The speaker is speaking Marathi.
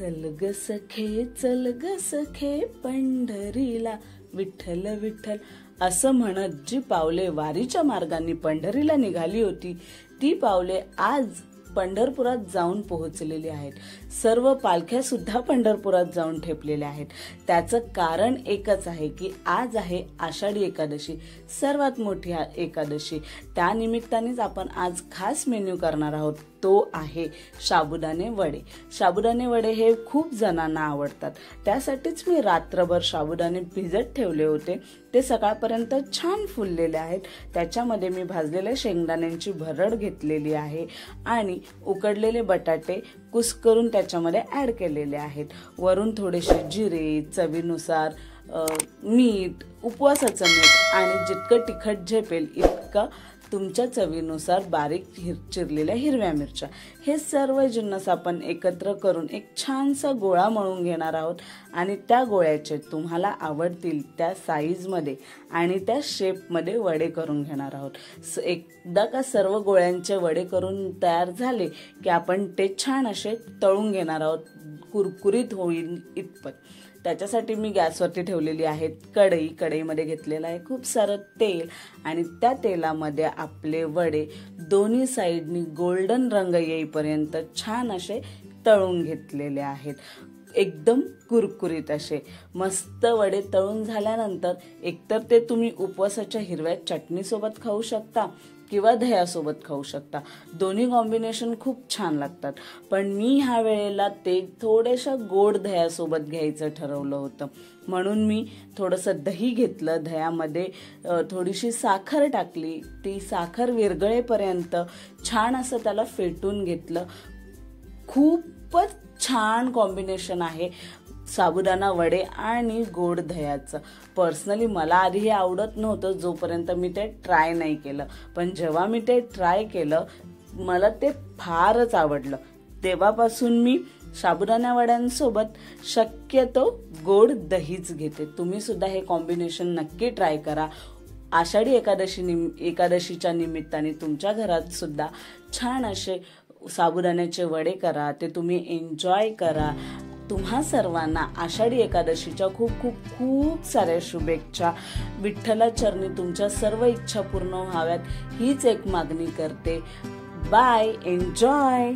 चल ग सखे चल ग सखे पंढरीला विठ्ठल विठ्ठल असं म्हणत जी पावले वारीच्या मार्गाने पंढरीला निघाली होती ती पावले आज पंढरपुरात जाऊन पोहोचलेली आहेत. सर्व पालख्या सुद्धा पंढरपुरात जाऊन ठेपलेल्या आहेत. त्याचं कारण एकच आहे की आज आहे आषाढी एकादशी, सर्वात मोठी एकादशी. त्या निमित्तानेच आपण आज खास मेन्यू करणार आहोत. तो आहे साबुदाणे वडे. साबुदाणे वडे हे खूप जणांना आवडतात. त्यासाठीच मी रात्रभर साबुदाणे भिजत ठेवले होते. ते सकाळपर्यंत छान फुललेले आहेत. त्याच्यामध्ये मी भाजलेल्या शेंगदाण्यांची भरड घेतलेली आहे आणि उकडलेले बटाटे कुस्करून त्याच्यामध्ये ॲड केलेले आहेत. वरून थोडेसे जिरे, चवीनुसार मीठ, उपवासाचं मीठ आणि जितकं तिखट झेपेल इतकं तुमच्या चवीनुसार बारीक चिरलेल्या हिरव्या मिरच्या, हे सर्व जिन्नस आपण एकत्र करून एक छानसा गोळा मळून घेणार आहोत. आणि त्या गोळ्याचे तुम्हाला आवडतील त्या साईजमध्ये आणि त्या शेपमध्ये वडे करून घेणार आहोत. एकदा का सर्व गोळ्यांचे वडे करून तयार झाले की आपण ते छान असे तळून घेणार आहोत, कुरकुरीत होईल इतपत. त्याच्यासाठी मी गॅसवरती ठेवलेली आहे कढई. कढईमध्ये घेतलेलं आहे खूप सारं तेल आणि त्या तेलामध्ये आपले वडे दोन्ही साईडनी गोल्डन रंग येईपर्यंत छान असे तळून घेतलेले आहेत. एकदम कुरकुरीत असे मस्त वडे तळून झाल्यानंतर एकतर ते तुम्ही उपवासाच्या हिरव्या चटणीसोबत खाऊ शकता किंवा दह्यासोबत खाऊ शकता. दोन्ही कॉम्बिनेशन खूप छान लागतात. पण मी ह्या वेळेला ते थोड्याशा गोड दह्यासोबत घ्यायचं ठरवलं होतं, म्हणून मी थोडंसं दही घेतलं. दह्यामध्ये थोडीशी साखर टाकली. ती साखर विरघळेपर्यंत छान असं त्याला फेटून घेतलं. खूपच छान कॉम्बिनेशन आहे साबुदाणा वडे आणि गोड दह्याचं. पर्सनली मला आधी हे आवडत नव्हतं जोपर्यंत मी ते ट्राय नाही केलं, पण जेव्हा मी ते ट्राय केलं मला ते फारच आवडलं. तेव्हापासून मी साबुदाणा वड्यांसोबत शक्यतो गोड दहीच घेते. तुम्ही सुद्धा हे कॉम्बिनेशन नक्की ट्राय करा. आषाढी एकादशीच्या निमित्ताने तुमच्या घरात सुद्धा छान असे साबुदाण्याचे वडे करा, ते तुम्ही एन्जॉय करा. तुम्हा सर्वांना आषाढी एकादशीच्या खूप खूप खूप साऱ्या शुभेच्छा. विठ्ठलाचरणी तुमच्या सर्व इच्छा पूर्ण व्हाव्यात हीच एक मागणी करते. Bye, enjoy.